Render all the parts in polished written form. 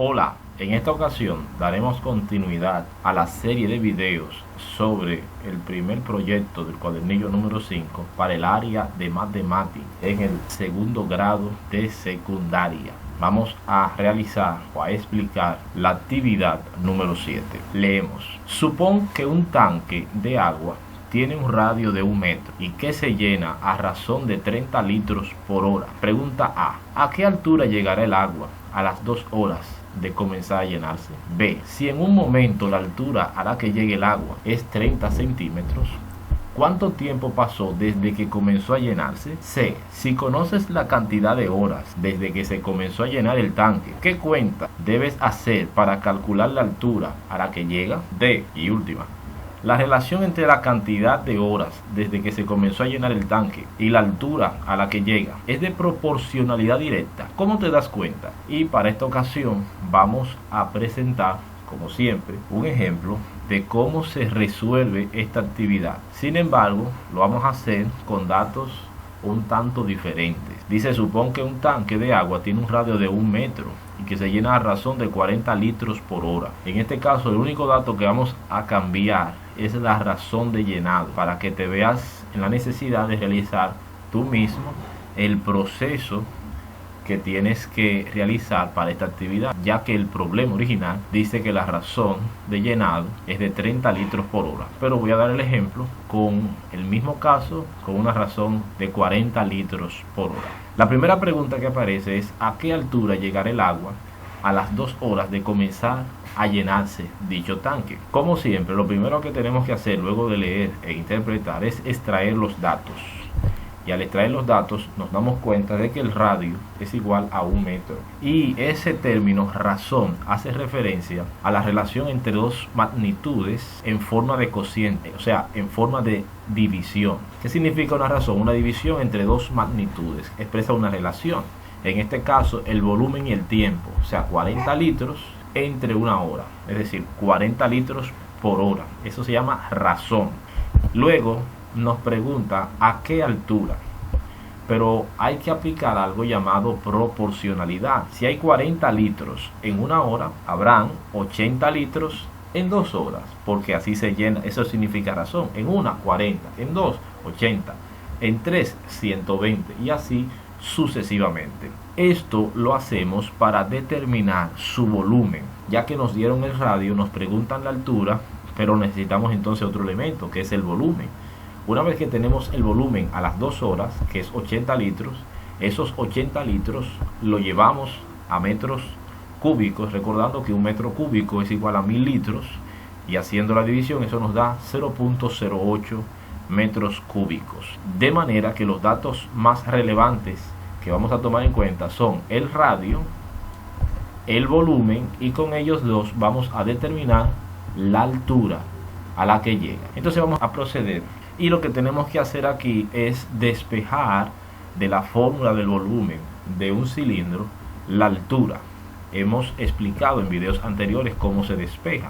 Hola, en esta ocasión daremos continuidad a la serie de videos sobre el primer proyecto del cuadernillo número 5 para el área de matemáticas en el segundo grado de secundaria. Vamos a realizar o a explicar la actividad número 7. Leemos. Supón que un tanque de agua tiene un radio de 1 metro y que se llena a razón de 30 litros por hora. Pregunta A. ¿A qué altura llegará el agua a las 2 horas de comenzar a llenarse? B. Si en un momento la altura a la que llegue el agua es 30 centímetros, ¿cuánto tiempo pasó desde que comenzó a llenarse? C. Si conoces la cantidad de horas desde que se comenzó a llenar el tanque, ¿qué cuenta debes hacer para calcular la altura a la que llega? D. Y última. La relación entre la cantidad de horas desde que se comenzó a llenar el tanque y la altura a la que llega es de proporcionalidad directa. ¿Cómo te das cuenta? Y para esta ocasión vamos a presentar, como siempre, un ejemplo de cómo se resuelve esta actividad. Sin embargo, lo vamos a hacer con datos un tanto diferentes. Dice, supón que un tanque de agua tiene un radio de 1 metro y que se llena a razón de 40 litros por hora. En este caso, el único dato que vamos a cambiar es la razón de llenado, para que te veas en la necesidad de realizar tú mismo el proceso que tienes que realizar para esta actividad, ya que el problema original dice que la razón de llenado es de 30 litros por hora, pero voy a dar el ejemplo con el mismo caso con una razón de 40 litros por hora. La primera pregunta que aparece es: ¿a qué altura llegará el agua a las 2 horas de comenzar a llenarse dicho tanque? Como siempre, lo primero que tenemos que hacer luego de leer e interpretar es extraer los datos. Y al extraer los datos nos damos cuenta de que el radio es igual a 1 metro. Y ese término razón hace referencia a la relación entre dos magnitudes en forma de cociente, o sea, en forma de división. ¿Qué significa una razón? Una división entre dos magnitudes. Expresa una relación. En este caso, el volumen y el tiempo. O sea, 40 litros entre 1 hora. Es decir, 40 litros por hora. Eso se llama razón. Luego nos pregunta a qué altura, pero hay que aplicar algo llamado proporcionalidad. Si hay 40 litros en 1 hora, habrán 80 litros en 2 horas, porque así se llena. Eso significa razón. En 1, 40, en 2, 80, en 3, 120 y así sucesivamente. Esto lo hacemos para determinar su volumen, ya que nos dieron el radio, nos preguntan la altura, pero necesitamos entonces otro elemento, que es el volumen. Una vez que tenemos el volumen a las 2 horas, que es 80 litros, esos 80 litros lo llevamos a metros cúbicos, recordando que 1 metro cúbico es igual a 1000 litros, y haciendo la división eso nos da 0.08 metros cúbicos. De manera que los datos más relevantes que vamos a tomar en cuenta son el radio, el volumen, y con ellos dos vamos a determinar la altura a la que llega. Entonces vamos a proceder. Y lo que tenemos que hacer aquí es despejar de la fórmula del volumen de un cilindro la altura. Hemos explicado en videos anteriores cómo se despeja.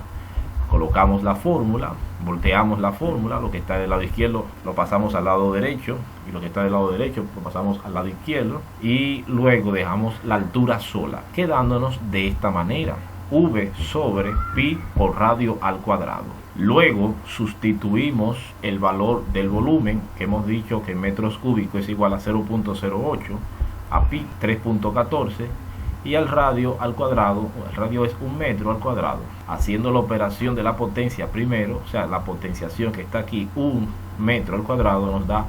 Colocamos la fórmula, volteamos la fórmula, lo que está del lado izquierdo lo pasamos al lado derecho y lo que está del lado derecho lo pasamos al lado izquierdo, y luego dejamos la altura sola, quedándonos de esta manera: V sobre pi por radio al cuadrado. Luego sustituimos el valor del volumen, que hemos dicho que en metros cúbicos es igual a 0.08, a pi 3.14, y al radio al cuadrado, el radio es 1 metro al cuadrado. Haciendo la operación de la potencia primero, o sea, la potenciación que está aquí, 1 metro al cuadrado nos da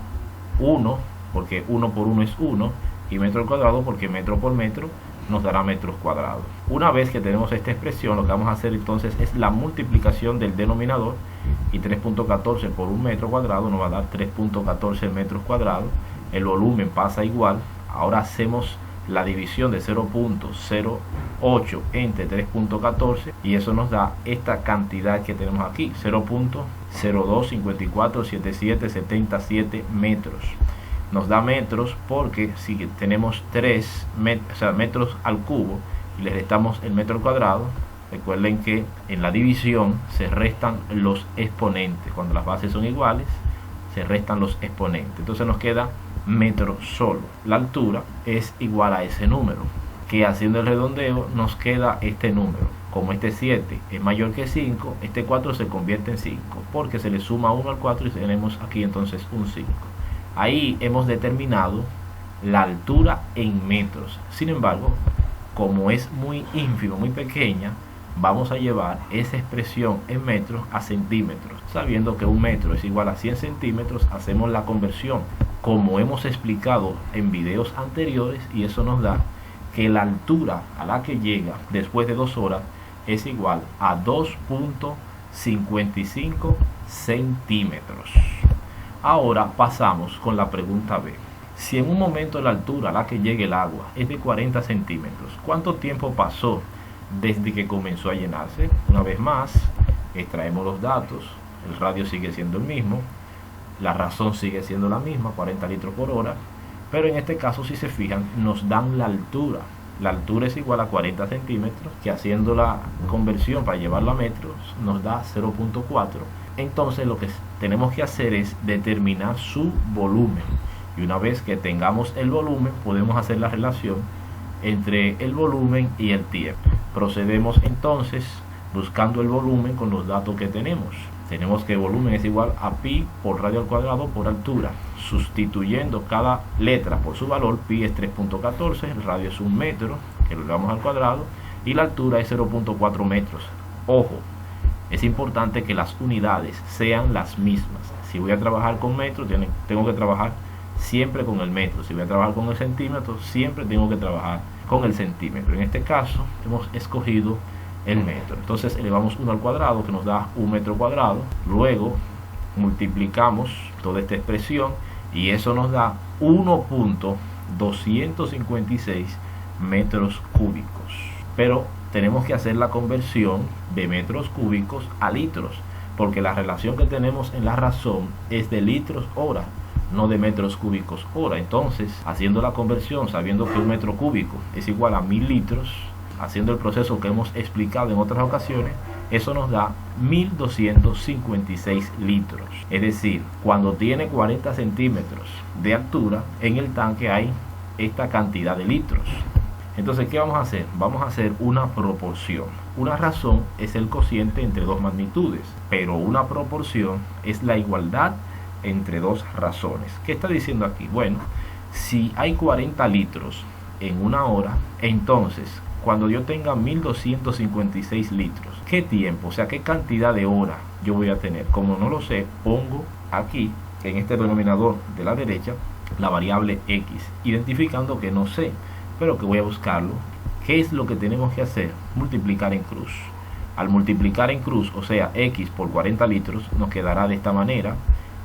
1, porque 1 por 1 es 1, y metro al cuadrado porque metro por metro nos dará metros cuadrados. Una vez que tenemos esta expresión, lo que vamos a hacer entonces es la multiplicación del denominador, y 3.14 por 1 metro cuadrado nos va a dar 3.14 metros cuadrados. El volumen pasa igual. Ahora hacemos la división de 0.08 entre 3.14 y eso nos da esta cantidad que tenemos aquí, 0.02547777 metros. Nos da metros porque si tenemos 3 metros al cubo y le restamos el metro al cuadrado, recuerden que en la división se restan los exponentes. Cuando las bases son iguales, se restan los exponentes. Entonces nos queda metro solo. La altura es igual a ese número. que haciendo el redondeo nos queda este número. Como este 7 es mayor que 5, este 4 se convierte en 5, porque se le suma 1 al 4 y tenemos aquí entonces un 5. Ahí hemos determinado la altura en metros. Sin embargo, como es muy ínfimo, muy pequeña, vamos a llevar esa expresión en metros a centímetros. Sabiendo que un metro es igual a 100 centímetros, hacemos la conversión como hemos explicado en videos anteriores, y eso nos da que la altura a la que llega después de 2 horas es igual a 2.55 centímetros. Ahora pasamos con la pregunta B. Si en un momento la altura a la que llegue el agua es de 40 centímetros, ¿cuánto tiempo pasó desde que comenzó a llenarse? Una vez más, extraemos los datos. El radio sigue siendo el mismo, la razón sigue siendo la misma, 40 litros por hora, pero en este caso, si se fijan, nos dan la altura. La altura es igual a 40 centímetros, que haciendo la conversión para llevarlo a metros nos da 0.4. Entonces lo que tenemos que hacer es determinar su volumen, y una vez que tengamos el volumen podemos hacer la relación entre el volumen y el tiempo. Procedemos entonces buscando el volumen con los datos que tenemos. Tenemos que el volumen es igual a pi por radio al cuadrado por altura. Sustituyendo cada letra por su valor, pi es 3.14, el radio es 1 metro, que lo llevamos al cuadrado, y la altura es 0.4 metros. Ojo, es importante que las unidades sean las mismas. Si voy a trabajar con metros, tengo que trabajar siempre con el metro. Si voy a trabajar con el centímetro, siempre tengo que trabajar con el centímetro. En este caso hemos escogido el metro. Entonces elevamos 1 al cuadrado, que nos da 1 metro cuadrado. Luego multiplicamos toda esta expresión y eso nos da 1.256 metros cúbicos. Pero tenemos que hacer la conversión de metros cúbicos a litros, porque la relación que tenemos en la razón es de litros hora, no de metros cúbicos hora. Entonces, haciendo la conversión, sabiendo que un metro cúbico es igual a 1000 litros, haciendo el proceso que hemos explicado en otras ocasiones, eso nos da 1256 litros. Es decir, cuando tiene 40 centímetros de altura, en el tanque hay esta cantidad de litros. Entonces, ¿qué vamos a hacer? Vamos a hacer una proporción. Una razón es el cociente entre dos magnitudes, pero una proporción es la igualdad entre dos razones. ¿Qué está diciendo aquí? Bueno, si hay 40 litros en una hora, entonces cuando yo tenga 1256 litros, ¿qué tiempo? O sea, ¿qué cantidad de hora yo voy a tener? Como no lo sé, pongo aquí, en este denominador de la derecha, la variable x, identificando que no sé, pero que voy a buscarlo. ¿Qué es lo que tenemos que hacer? Multiplicar en cruz. Al multiplicar en cruz, o sea, x por 40 litros, nos quedará de esta manera,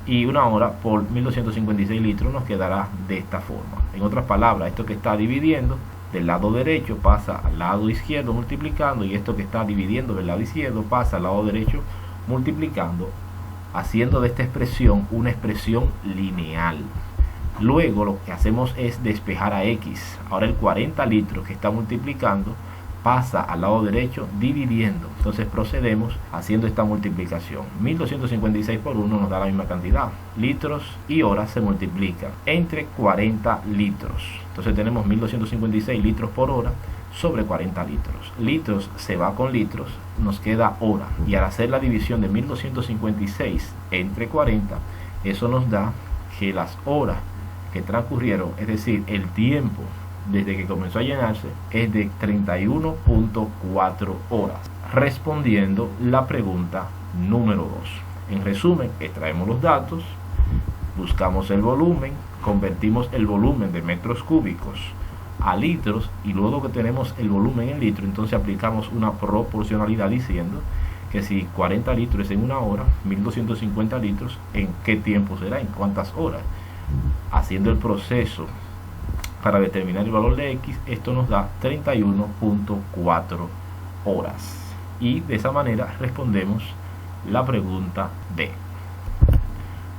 y una hora por 1256 litros nos quedará de esta forma. En otras palabras, esto que está dividiendo del lado derecho pasa al lado izquierdo multiplicando, y esto que está dividiendo del lado izquierdo pasa al lado derecho multiplicando, haciendo de esta expresión una expresión lineal. Luego lo que hacemos es despejar a x. Ahora el 40 litros que está multiplicando pasa al lado derecho dividiendo. Entonces procedemos haciendo esta multiplicación. 1256 por 1 nos da la misma cantidad. Litros y horas se multiplican entre 40 litros. Entonces tenemos 1256 litros por hora sobre 40 litros. Litros se va con litros, nos queda hora. Y al hacer la división de 1256 entre 40, eso nos da que las horas que transcurrieron, es decir, el tiempo desde que comenzó a llenarse, es de 31.4 horas. Respondiendo la pregunta número 2. En resumen, extraemos los datos, buscamos el volumen, convertimos el volumen de metros cúbicos a litros, y luego que tenemos el volumen en litros, entonces aplicamos una proporcionalidad diciendo que si 40 litros en una hora, 1250 litros, ¿en qué tiempo será? ¿En cuántas horas? Haciendo el proceso para determinar el valor de x, esto nos da 31.4 horas. Y de esa manera respondemos la pregunta D.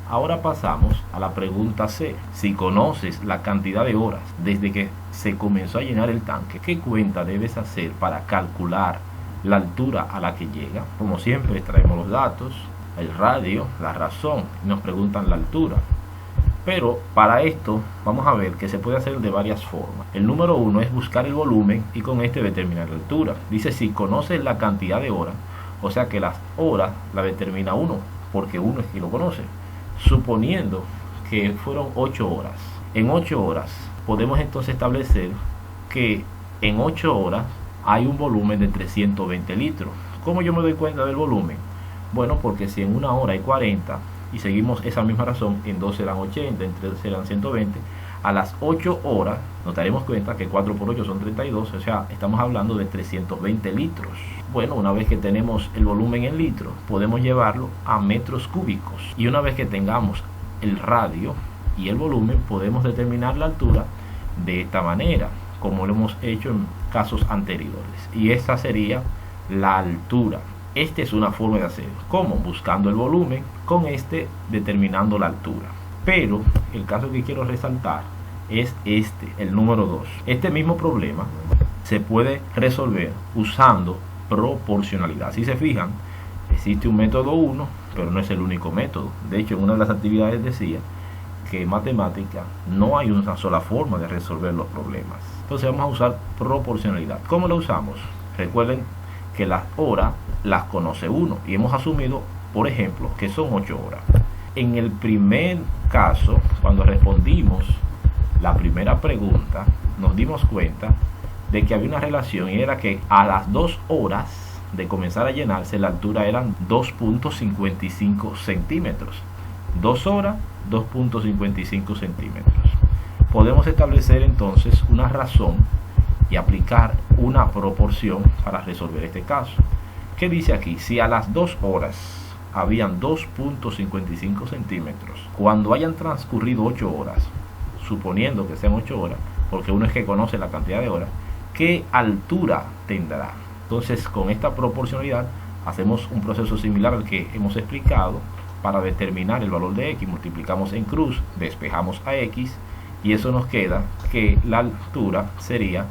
Ahora pasamos a la pregunta C. Si conoces la cantidad de horas desde que se comenzó a llenar el tanque, ¿qué cuenta debes hacer para calcular la altura a la que llega? Como siempre, traemos los datos, el radio, la razón, y nos preguntan la altura. Pero para esto vamos a ver que se puede hacer de varias formas. El número 1 es buscar el volumen y con este determinar la altura. Dice si conoces la cantidad de horas, o sea que las horas la determina uno, porque uno es quien lo conoce. Suponiendo que fueron 8 horas. En 8 horas podemos entonces establecer que en 8 horas hay un volumen de 320 litros. ¿Cómo yo me doy cuenta del volumen? Bueno, porque si en 1 hora hay 40 y seguimos esa misma razón, en 2 serán 80, en 3 serán 120, a las 8 horas nos daremos cuenta que 4 por 8 son 32, o sea, estamos hablando de 320 litros. Bueno, una vez que tenemos el volumen en litros, podemos llevarlo a metros cúbicos. Y una vez que tengamos el radio y el volumen, podemos determinar la altura de esta manera, como lo hemos hecho en casos anteriores. Y esta sería la altura. Esta es una forma de hacerlo. ¿Cómo? Buscando el volumen, con este determinando la altura. Pero el caso que quiero resaltar es este, el número 2. Este mismo problema se puede resolver usando proporcionalidad. Si se fijan, existe un método 1, pero no es el único método. De hecho, en una de las actividades decía que en matemática no hay una sola forma de resolver los problemas. Entonces vamos a usar proporcionalidad. ¿Cómo lo usamos? Recuerden que las horas las conoce uno y hemos asumido, por ejemplo, que son 8 horas. En el primer caso, cuando respondimos la primera pregunta, nos dimos cuenta de que había una relación, y era que a las 2 horas de comenzar a llenarse la altura eran 2.55 centímetros. 2 horas, 2.55 centímetros. Podemos establecer entonces una razón y aplicar una proporción para resolver este caso. ¿Qué dice aquí? Si a las 2 horas habían 2.55 centímetros, cuando hayan transcurrido 8 horas, suponiendo que sean 8 horas, porque uno es que conoce la cantidad de horas, ¿qué altura tendrá? Entonces, con esta proporcionalidad hacemos un proceso similar al que hemos explicado para determinar el valor de x. Multiplicamos en cruz, despejamos a x y eso nos queda que la altura sería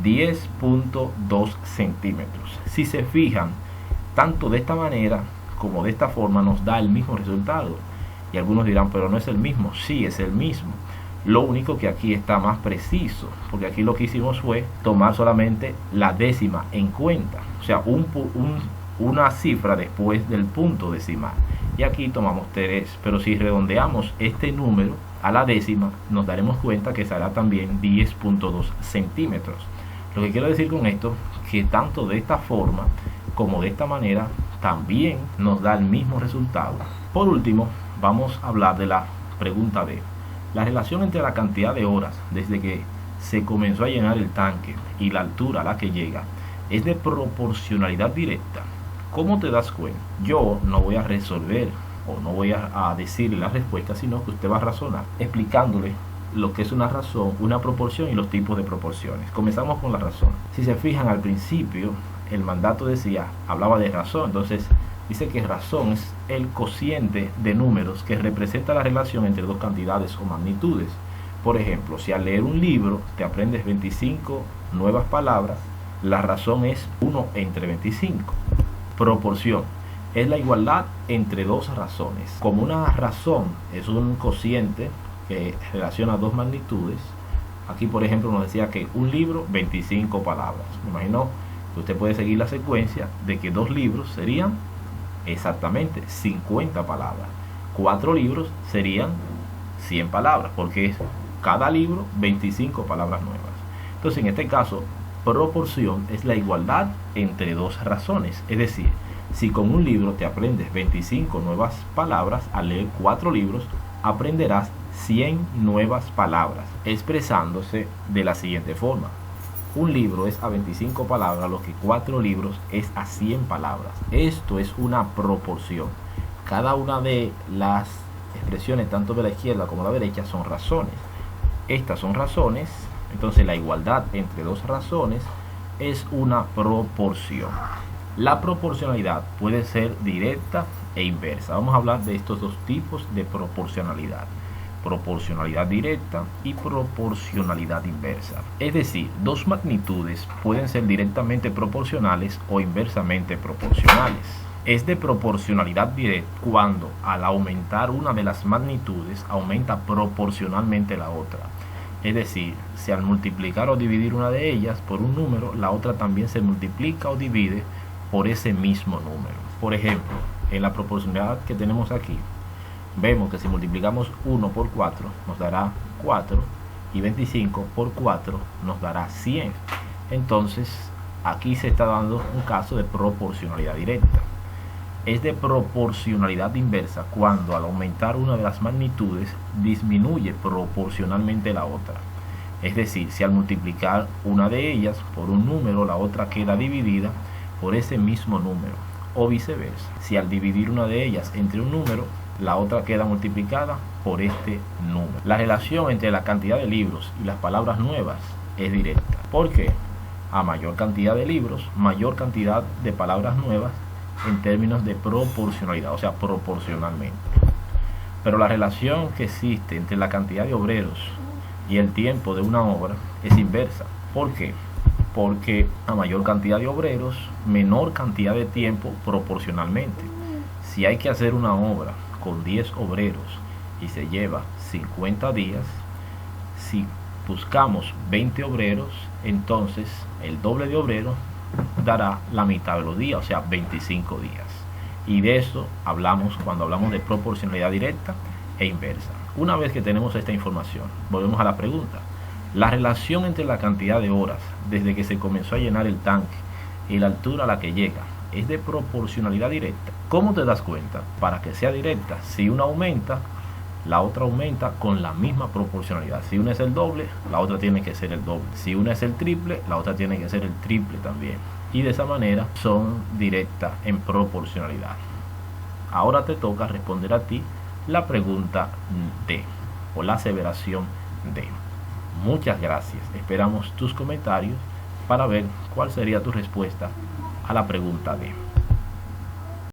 10.2 centímetros. Si se fijan, tanto de esta manera como de esta forma nos da el mismo resultado. Y algunos dirán, pero no es el mismo. Sí, es el mismo. Lo único que aquí está más preciso, porque aquí lo que hicimos fue tomar solamente la décima en cuenta, o sea, una cifra después del punto decimal. Y aquí tomamos 3, pero si redondeamos este número a la décima, nos daremos cuenta que será también 10.2 centímetros. Lo que quiero decir con esto, que tanto de esta forma como de esta manera también nos da el mismo resultado. Por último, vamos a hablar de la pregunta D. La relación entre la cantidad de horas desde que se comenzó a llenar el tanque y la altura a la que llega es de proporcionalidad directa. ¿Cómo te das cuenta? Yo no voy a resolver o no voy a decirle la respuesta, sino que usted va a razonar explicándole lo que es una razón, una proporción y los tipos de proporciones. Comenzamos con la razón. Si se fijan, al principio el mandato hablaba de razón, entonces dice que razón es el cociente de números que representa la relación entre dos cantidades o magnitudes. Por ejemplo, si al leer un libro te aprendes 25 nuevas palabras, la razón es 1 entre 25. Proporción es la igualdad entre dos razones. Como una razón es un cociente que relaciona dos magnitudes, aquí por ejemplo nos decía que un libro 25 palabras. Me imagino que usted puede seguir la secuencia de que 2 libros serían exactamente 50 palabras. 4 libros serían 100 palabras, porque es cada libro 25 palabras nuevas. Entonces, en este caso, proporción es la igualdad entre dos razones. Es decir, si con un libro te aprendes 25 nuevas palabras, al leer 4 libros aprenderás 100 nuevas palabras, expresándose de la siguiente forma. Un libro es a 25 palabras, lo que 4 libros es a 100 palabras. Esto es una proporción. Cada una de las expresiones, tanto de la izquierda como de la derecha, son razones. Estas son razones, entonces la igualdad entre dos razones es una proporción. La proporcionalidad puede ser directa e inversa. Vamos a hablar de estos dos tipos de proporcionalidad. Proporcionalidad directa y proporcionalidad inversa. Es decir, dos magnitudes pueden ser directamente proporcionales o inversamente proporcionales. Es de proporcionalidad directa cuando al aumentar una de las magnitudes aumenta proporcionalmente la otra. Es decir, si al multiplicar o dividir una de ellas por un número, la otra también se multiplica o divide por ese mismo número. Por ejemplo, en la proporcionalidad que tenemos aquí, vemos que si multiplicamos 1 por 4 nos dará 4 y 25 por 4 nos dará 100. Entonces, aquí se está dando un caso de proporcionalidad directa. Es de proporcionalidad inversa cuando al aumentar una de las magnitudes disminuye proporcionalmente la otra. Es decir, si al multiplicar una de ellas por un número, la otra queda dividida por ese mismo número, o viceversa. Si al dividir una de ellas entre un número, la otra queda multiplicada por este número. La relación entre la cantidad de libros y las palabras nuevas es directa. ¿Por qué? A mayor cantidad de libros, mayor cantidad de palabras nuevas en términos de proporcionalidad, o sea, proporcionalmente. Pero la relación que existe entre la cantidad de obreros y el tiempo de una obra es inversa. ¿Por qué? Porque a mayor cantidad de obreros, menor cantidad de tiempo proporcionalmente. Si hay que hacer una obra con 10 obreros y se lleva 50 días, si buscamos 20 obreros, entonces el doble de obreros dará la mitad de los días, o sea, 25 días. Y de eso hablamos cuando hablamos de proporcionalidad directa e inversa. Una vez que tenemos esta información, volvemos a la pregunta. La relación entre la cantidad de horas desde que se comenzó a llenar el tanque y la altura a la que llega es de proporcionalidad directa. ¿Cómo te das cuenta? Para que sea directa, si una aumenta, la otra aumenta con la misma proporcionalidad. Si una es el doble, la otra tiene que ser el doble. Si una es el triple, la otra tiene que ser el triple también. Y de esa manera son directas en proporcionalidad. Ahora te toca responder a ti la pregunta D, o la aseveración D. Muchas gracias. Esperamos tus comentarios para ver cuál sería tu respuesta a la pregunta D.